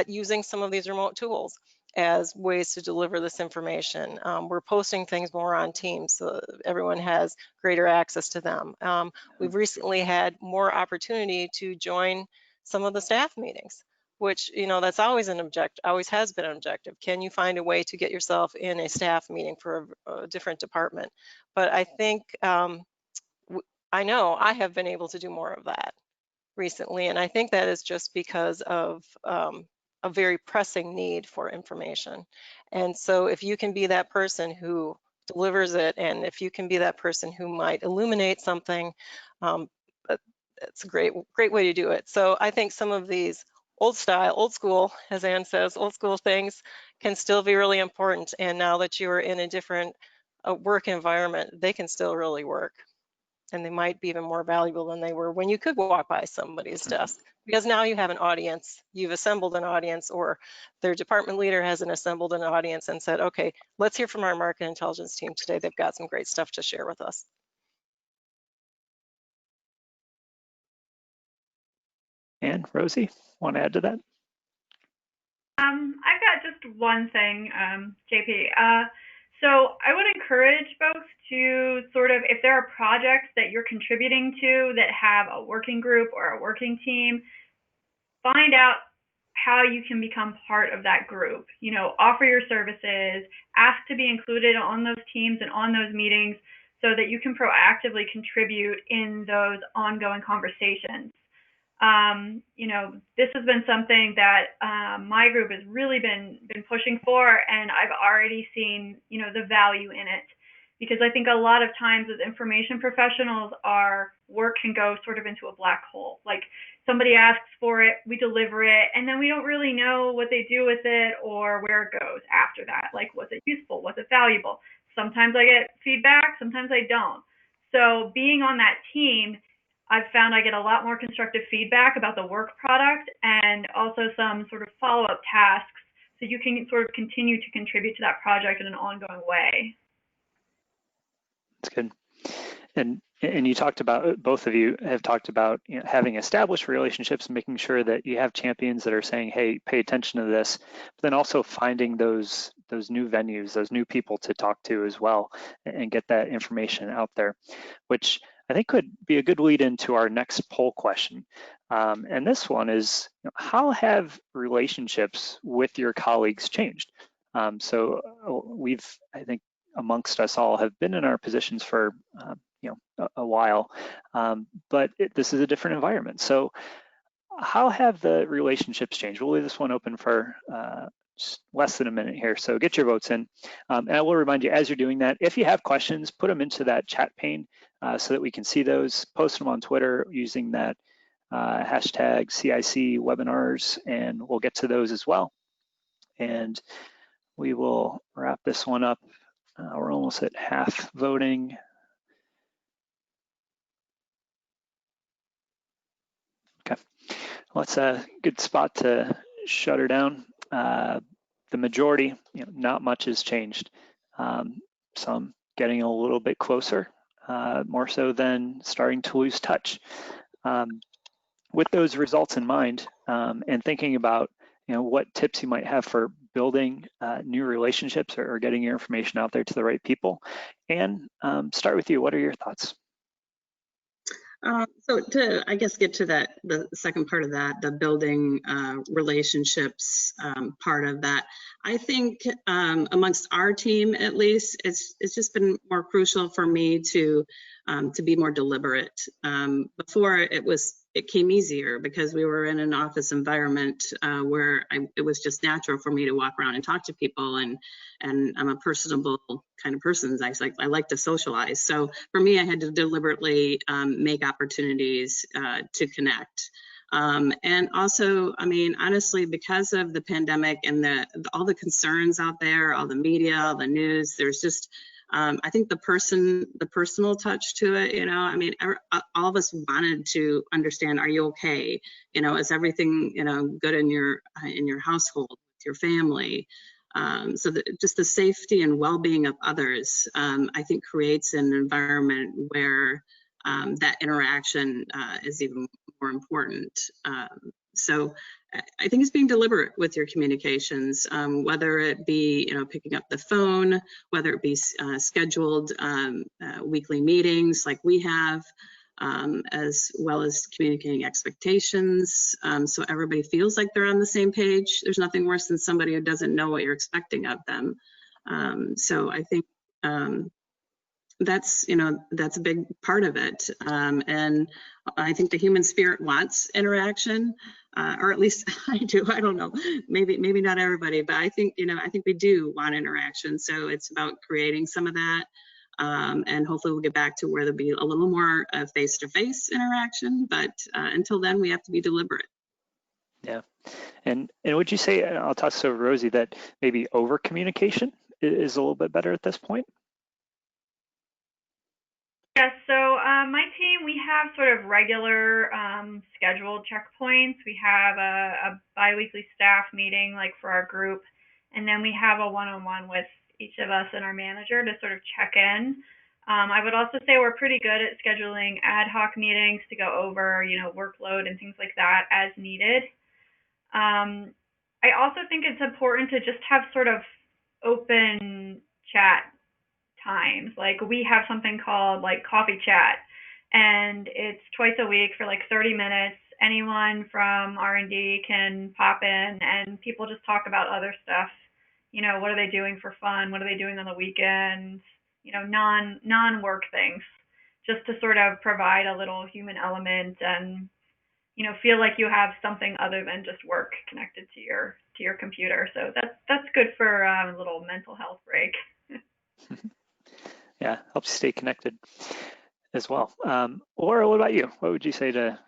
using some of these remote tools as ways to deliver this information. We're posting things more on Teams so everyone has greater access to them. We've recently had more opportunity to join some of the staff meetings, which, that's always has been an objective. Can you find a way to get yourself in a staff meeting for a different department? But I think, I know I have been able to do more of that recently, and I think that is just because of a very pressing need for information. And so if you can be that person who delivers it, and if you can be that person who might illuminate something, it's a great way to do it. So I think some of these old school, as Ann says, old school things can still be really important. And now that you are in a different work environment, they can still really work. And they might be even more valuable than they were when you could walk by somebody's desk, because now you have an audience, you've assembled an audience, or their department leader has assembled an audience and said, okay, let's hear from our market intelligence team today. They've got some great stuff to share with us. And Rosie, want to add to that? I've got just one thing, JP. So I would encourage folks to sort of, if there are projects that you're contributing to that have a working group or a working team, find out how you can become part of that group. You know, offer your services, ask to be included on those teams and on those meetings so that you can proactively contribute in those ongoing conversations. You know, this has been something that my group has really been pushing for, and I've already seen, you know, the value in it. Because I think a lot of times as information professionals, our work can go sort of into a black hole. Like somebody asks for it, we deliver it, and then we don't really know what they do with it or where it goes after that. Like, was it useful? Was it valuable? Sometimes I get feedback, sometimes I don't. So being on that team, I've found I get a lot more constructive feedback about the work product and also some sort of follow-up tasks so you can sort of continue to contribute to that project in an ongoing way. That's good. And you talked about, both of you have talked about, you know, having established relationships, making sure that you have champions that are saying, hey, pay attention to this, but then also finding those new venues, those new people to talk to as well, and get that information out there, which I think could be a good lead into our next poll question. And this one is, you know, how have relationships with your colleagues changed? So we've, I think, amongst us all have been in our positions for you know, a while, but this is a different environment. So how have the relationships changed? We'll leave this one open for just less than a minute here, so get your votes in. And I will remind you, as you're doing that, if you have questions, put them into that chat pane so that we can see those. Post them on Twitter using that hashtag CIC webinars, and we'll get to those as well. And we will wrap this one up. We're almost at half voting. Okay, well, that's a good spot to shut her down. The majority, you know, not much has changed. Some getting a little bit closer, more so than starting to lose touch. With those results in mind, and thinking about, you know, what tips you might have for building new relationships or getting your information out there to the right people, and start with you. What are your thoughts? So to, I guess, get to that, the second part of that, the building relationships part of that, I think amongst our team, at least, it's just been more crucial for me to be more deliberate. Before it came easier because we were in an office environment where it was just natural for me to walk around and talk to people, and I'm a personable kind of person. I like to socialize. So for me, I had to deliberately make opportunities to connect. And also, I mean, honestly, because of the pandemic and all the concerns out there, all the media, all the news, there's just I think the personal touch to it, you know, I mean, all of us wanted to understand, are you okay? You know, is everything, you know, good in your household, with your family? So just the safety and well-being of others, I think creates an environment where that interaction is even more important. So I think it's being deliberate with your communications, whether it be, you know, picking up the phone, whether it be scheduled weekly meetings like we have, as well as communicating expectations, so everybody feels like they're on the same page. There's nothing worse than somebody who doesn't know what you're expecting of them. So I think that's, you know, that's a big part of it. And I think the human spirit wants interaction, or at least I do. I don't know, maybe not everybody, but I think, you know, I think we do want interaction. So it's about creating some of that. And hopefully we'll get back to where there'll be a little more face-to-face interaction, but until then we have to be deliberate. Yeah, and would you say, I'll toss it over to Rosie, that maybe over communication is a little bit better at this point? Yes, so my team, we have sort of regular scheduled checkpoints. We have a biweekly staff meeting, like for our group, and then we have a one-on-one with each of us and our manager to sort of check in. I would also say we're pretty good at scheduling ad hoc meetings to go over, you know, workload and things like that as needed. I also think it's important to just have sort of open chat times. Like we have something called like coffee chat, and it's twice a week for like 30 minutes. Anyone from R&D can pop in, and people just talk about other stuff. You know, what are they doing for fun? What are they doing on the weekends? You know, non-work things, just to sort of provide a little human element and feel like you have something other than just work connected to your computer. So that's good for a little mental health break. Yeah, helps you stay connected as well. Laura, what about you? What would you say to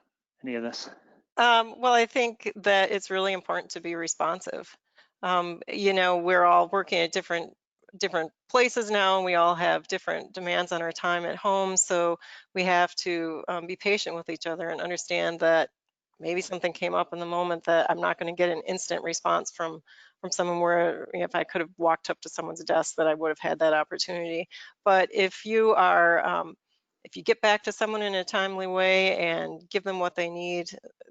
any of this? Well, I think that it's really important to be responsive. We're all working at different places now, and we all have different demands on our time at home. So we have to be patient with each other and understand that maybe something came up in the moment that I'm not going to get an instant response from someone where if I could have walked up to someone's desk that I would have had that opportunity. But if you get back to someone in a timely way and give them what they need,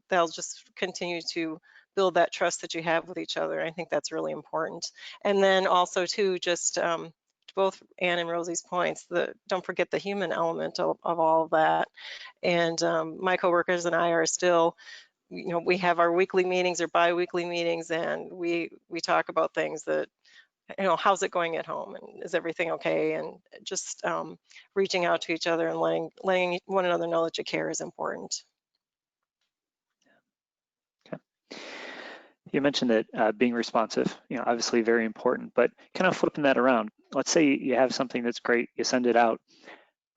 they'll just continue to build that trust that you have with each other. I think that's really important. And then also too, just to both Anne and Rosie's points, don't forget the human element of all of that. And my coworkers and I are still, we have our weekly meetings or bi-weekly meetings, and we talk about things that, how's it going at home, and is everything okay, and just reaching out to each other and letting one another know that you care is important. Okay. You mentioned that being responsive, obviously very important, but kind of flipping that around. Let's say you have something that's great, you send it out.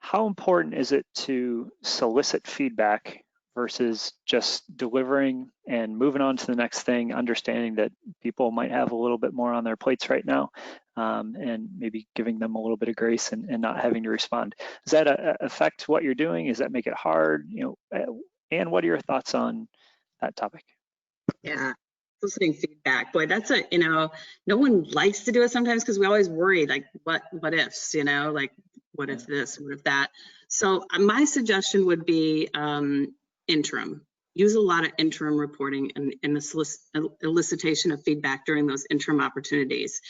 How important is it to solicit feedback versus just delivering and moving on to the next thing, understanding that people might have a little bit more on their plates right now, and maybe giving them a little bit of grace and not having to respond? Does that affect what you're doing? Does that make it hard? And what are your thoughts on that topic? Yeah, soliciting feedback. Boy, that's no one likes to do it sometimes because we always worry, like, what ifs, like, what if this, what if that? So my suggestion would be interim. Use a lot of interim reporting and the elicitation of feedback during those interim opportunities.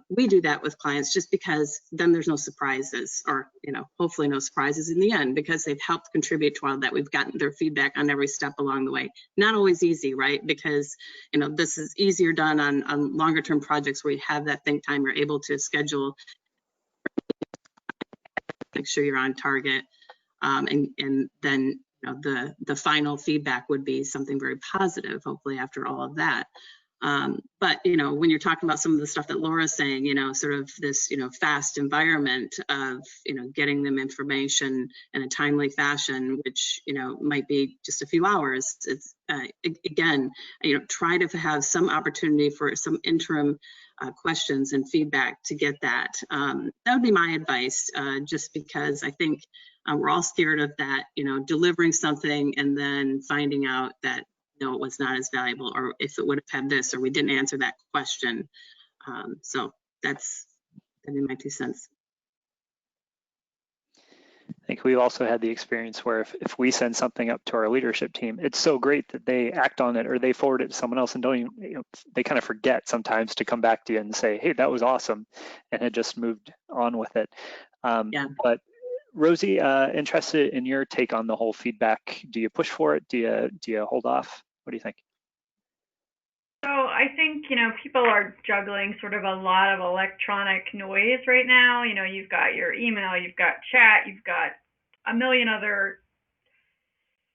We do that with clients just because then there's no surprises, or hopefully no surprises in the end, because they've helped contribute to all that. We've gotten their feedback on every step along the way. Not always easy, right? Because this is easier done on longer term projects where you have that think time. You're able to schedule, make sure you're on target, and then the final feedback would be something very positive, hopefully, after all of that. But when you're talking about some of the stuff that Laura's saying, sort of this fast environment of getting them information in a timely fashion, which might be just a few hours, it's again, try to have some opportunity for some interim questions and feedback to get that. That would be my advice, just because I think we're all scared of that, delivering something and then finding out that no, it was not as valuable, or if it would have had this, or we didn't answer that question. So that'd be my 2 cents. I think we've also had the experience where if we send something up to our leadership team, it's so great that they act on it or they forward it to someone else and don't even, they kind of forget sometimes to come back to you and say, hey, that was awesome, and had just moved on with it. Yeah. But Rosie, interested in your take on the whole feedback. Do you push for it? Do you hold off? What do you think? So I think, people are juggling sort of a lot of electronic noise right now. You've got your email, you've got chat, you've got a million other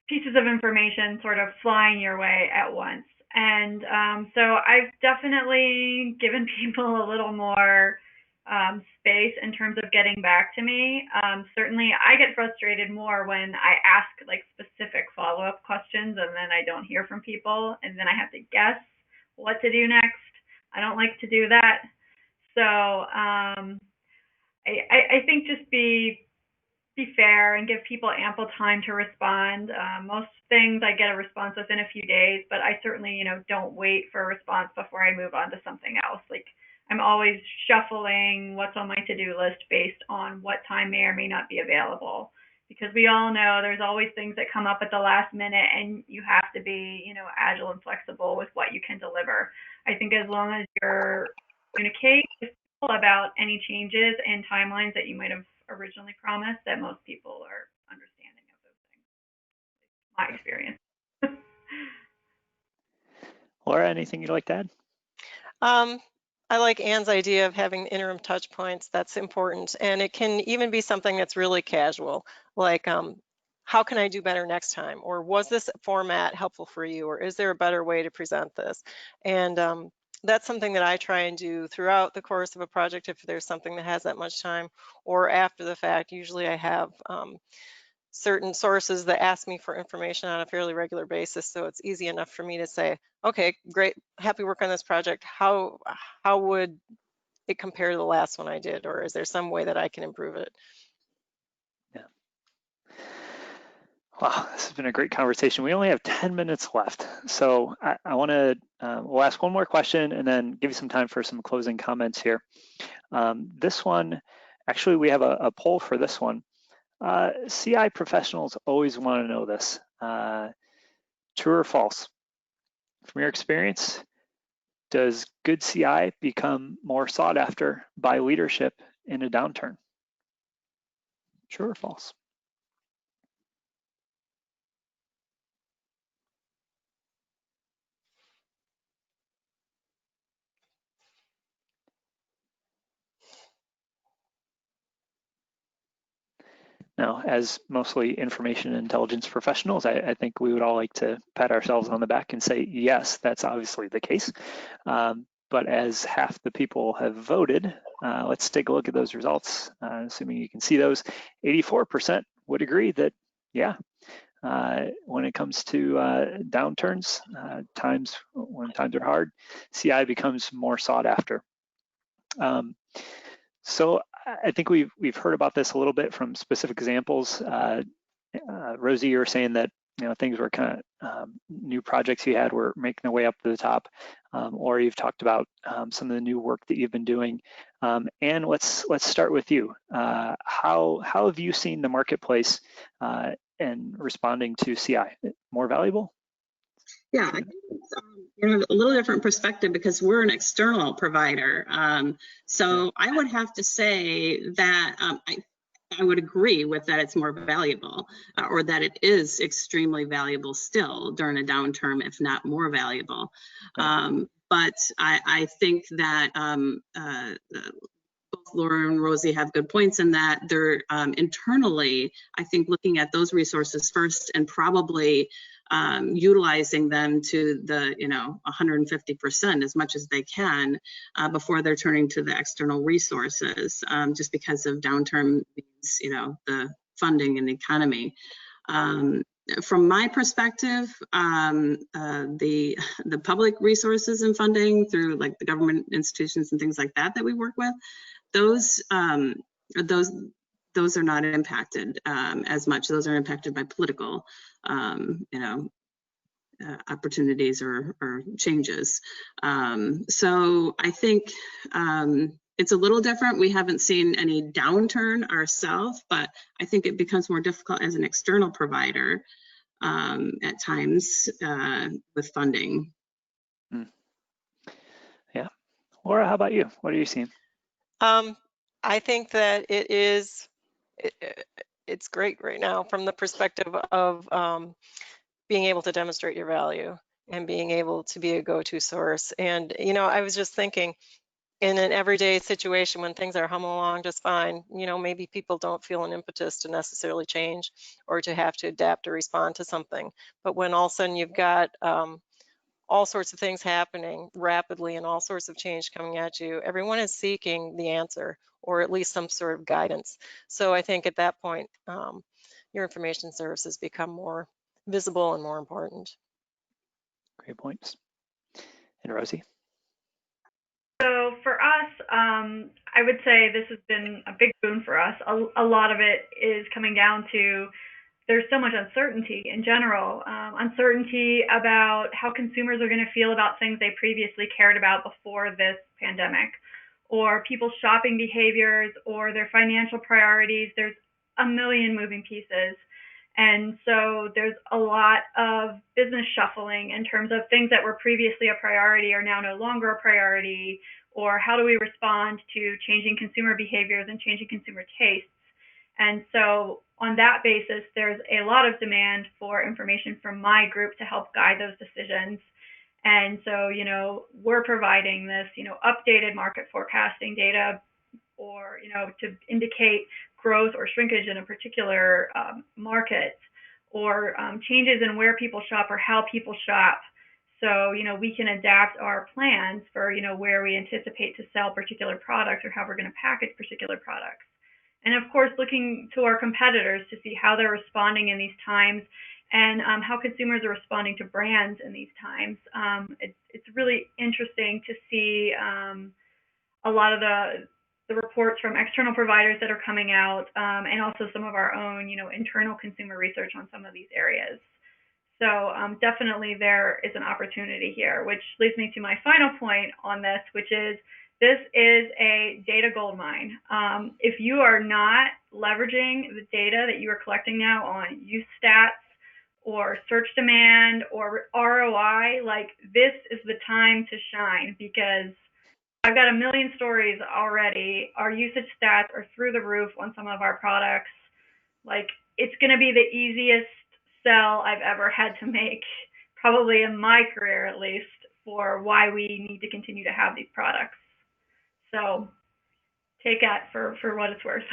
pieces of information sort of flying your way at once. And so I've definitely given people a little more space in terms of getting back to me. Certainly, I get frustrated more when I ask like specific follow-up questions and then I don't hear from people, and then I have to guess what to do next. I don't like to do that. So I think just be fair and give people ample time to respond. Most things I get a response within a few days, but I certainly, don't wait for a response before I move on to something else. Like I'm always shuffling what's on my to-do list based on what time may or may not be available. because we all know there's always things that come up at the last minute, and you have to be, agile and flexible with what you can deliver. I think as long as you're communicating with people about any changes and timelines that you might have originally promised, that most people are understanding of those things. My experience. Laura, anything you'd like to add? I like Anne's idea of having interim touch points. That's important. And it can even be something that's really casual, like how can I do better next time? Or was this format helpful for you? Or is there a better way to present this? And that's something that I try and do throughout the course of a project if there's something that has that much time, or after the fact. Usually I have certain sources that ask me for information on a fairly regular basis, so it's easy enough for me to say, okay, great, happy work on this project. How would it compare to the last one I did, or is there some way that I can improve it? Yeah. Wow, this has been a great conversation. We only have 10 minutes left, so I want to, we'll ask one more question and then give you some time for some closing comments here. This one, actually, we have a poll for this one. CI professionals always want to know this. True or false? From your experience, does good CI become more sought after by leadership in a downturn? True or false? Now, as mostly information and intelligence professionals, I think we would all like to pat ourselves on the back and say, yes, that's obviously the case. But as half the people have voted, let's take a look at those results. Assuming you can see those, 84% would agree that, yeah, when it comes to downturns, when times are hard, CI becomes more sought after. So I think we've heard about this a little bit from specific examples. Rosie, you were saying that things were kind of new projects you had were making their way up to the top, or you've talked about some of the new work that you've been doing. And let's start with you. How have you seen the marketplace and responding to CI? More valuable? Yeah, I think it's a little different perspective because we're an external provider. So I would have to say that I would agree with that it's more valuable, or that it is extremely valuable still during a downturn, if not more valuable. But I think that both Laura and Rosie have good points in that they're internally, I think, looking at those resources first and probably utilizing them to the 150% as much as they can before they're turning to the external resources, just because of downturn means the funding and the economy. From my perspective, the public resources and funding through like the government institutions and things like that we work with, those are not impacted as much. Those are impacted by political opportunities or changes. So I think it's a little different. We haven't seen any downturn ourselves, but I think it becomes more difficult as an external provider at times with funding. Yeah. Laura, how about you? What are you seeing? I think that it's great right now from the perspective of being able to demonstrate your value and being able to be a go-to source. And, I was just thinking, in an everyday situation when things are humming along just fine, maybe people don't feel an impetus to necessarily change or to have to adapt or respond to something. But when all of a sudden you've got all sorts of things happening rapidly and all sorts of change coming at you, everyone is seeking the answer or at least some sort of guidance. So I think at that point, your information services become more visible and more important. Great points. And Rosie? So for us, I would say this has been a big boon for us. A lot of it is coming down to there's so much uncertainty in general, uncertainty about how consumers are going to feel about things they previously cared about before this pandemic, or people's shopping behaviors or their financial priorities. There's a million moving pieces. And so there's a lot of business shuffling in terms of things that were previously a priority are now no longer a priority, or how do we respond to changing consumer behaviors and changing consumer tastes. And so on that basis, there's a lot of demand for information from my group to help guide those decisions. And so, we're providing this, updated market forecasting data, or, to indicate growth or shrinkage in a particular market, or changes in where people shop or how people shop. So, we can adapt our plans for, where we anticipate to sell particular products or how we're going to package particular products. And of course, looking to our competitors to see how they're responding in these times, and how consumers are responding to brands in these times. It's really interesting to see a lot of the reports from external providers that are coming out, and also some of our own, internal consumer research on some of these areas. So definitely there is an opportunity here, which leads me to my final point on this, which is this is a data goldmine. If you are not leveraging the data that you are collecting now on use stats or search demand or ROI, like, this is the time to shine, because I've got a million stories already. Our usage stats are through the roof on some of our products. Like, it's going to be the easiest sell I've ever had to make, probably in my career at least, for why we need to continue to have these products. So take that for what it's worth.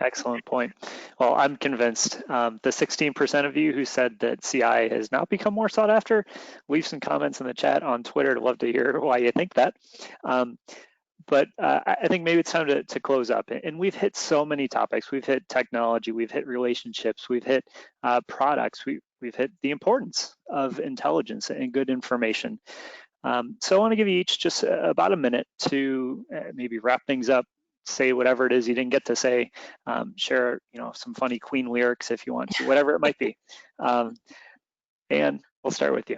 Excellent point. Well, I'm convinced. The 16% of you who said that CI has not become more sought after, leave some comments in the chat on Twitter. I'd love to hear why you think that. But I think maybe it's time to close up. And we've hit so many topics. We've hit technology, we've hit relationships, we've hit products, we've hit the importance of intelligence and good information. So I want to give you each just about a minute to maybe wrap things up, say whatever it is you didn't get to say, share some funny Queen lyrics if you want to, whatever it might be. And we'll start with you.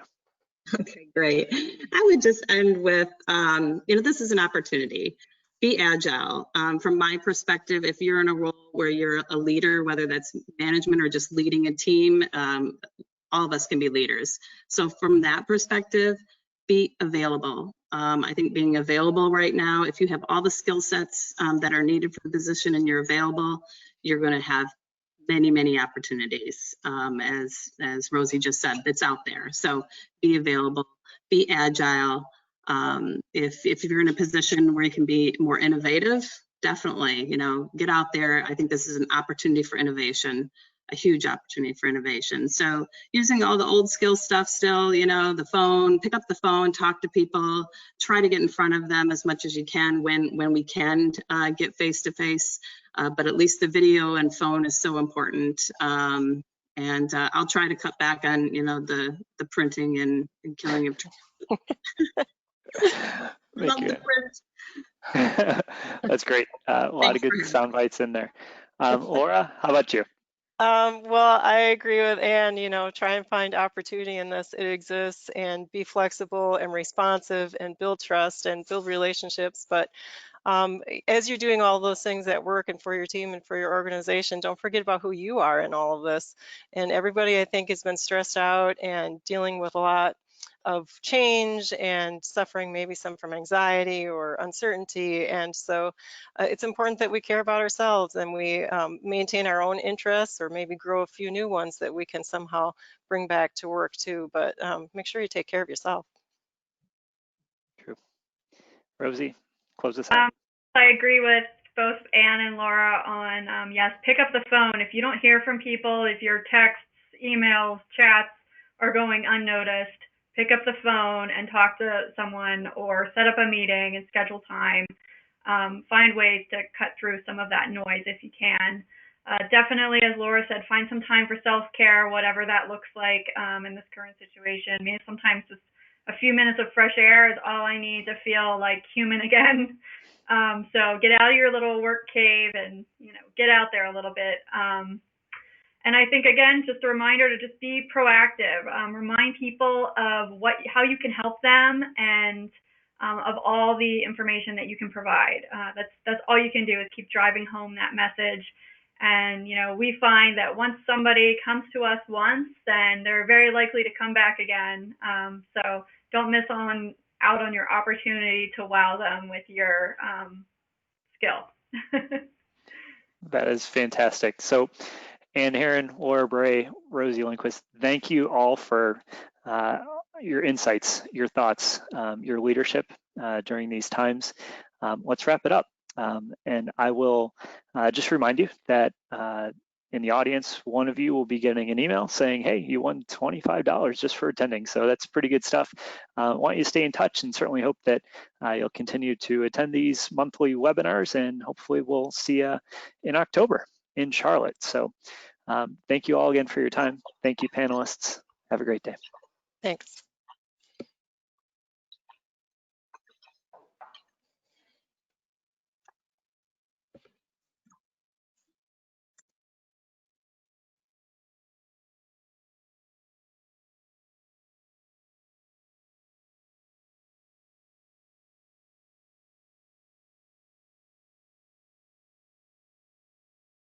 Okay, great. I would just end with, this is an opportunity. Be agile. From my perspective, if you're in a role where you're a leader, whether that's management or just leading a team, all of us can be leaders. So from that perspective, be available. I think being available right now, if you have all the skill sets that are needed for the position and you're available, you're going to have many opportunities. As Rosie just said, it's out there. So be available, be agile. If you're in a position where you can be more innovative, definitely, get out there. I think this is an opportunity for innovation, a huge opportunity for innovation. So using all the old skill stuff still, the phone, pick up the phone, talk to people, try to get in front of them as much as you can when we can get face to face. But at least the video and phone is so important. And I'll try to cut back on, the printing and killing of. Love the print. That's great. A lot of good sound bites in there. Laura, how about you? Well, I agree with Ann, try and find opportunity in this. It exists, and be flexible and responsive and build trust and build relationships. But as you're doing all those things at work and for your team and for your organization, don't forget about who you are in all of this. And everybody, I think, has been stressed out and dealing with a lot of change and suffering maybe some from anxiety or uncertainty. And so it's important that we care about ourselves and we maintain our own interests, or maybe grow a few new ones that we can somehow bring back to work too. But make sure you take care of yourself. True. Rosie, close this out. I agree with both Ann and Laura on, yes, pick up the phone. If you don't hear from people, if your texts, emails, chats are going unnoticed, pick up the phone and talk to someone, or set up a meeting and schedule time. Find ways to cut through some of that noise if you can. Definitely, as Laura said, find some time for self-care, whatever that looks like in this current situation. I mean, sometimes just a few minutes of fresh air is all I need to feel like human again. So get out of your little work cave and, get out there a little bit. And I think, again, just a reminder to just be proactive. Remind people of how you can help them, and of all the information that you can provide. That's all you can do, is keep driving home that message. And, you know, we find that once somebody comes to us once, then they're very likely to come back again. So don't miss out on your opportunity to wow them with your skill. That is fantastic. So Ann Heron, Laura Bray, Rosie Lindquist, thank you all for your insights, your thoughts, your leadership during these times. Let's wrap it up. And I will just remind you that in the audience, one of you will be getting an email saying, hey, you won $25 just for attending. So that's pretty good stuff. I want you to stay in touch and certainly hope that you'll continue to attend these monthly webinars, and hopefully we'll see you in October in Charlotte. So thank you all again for your time. Thank you, panelists. Have a great day. Thanks.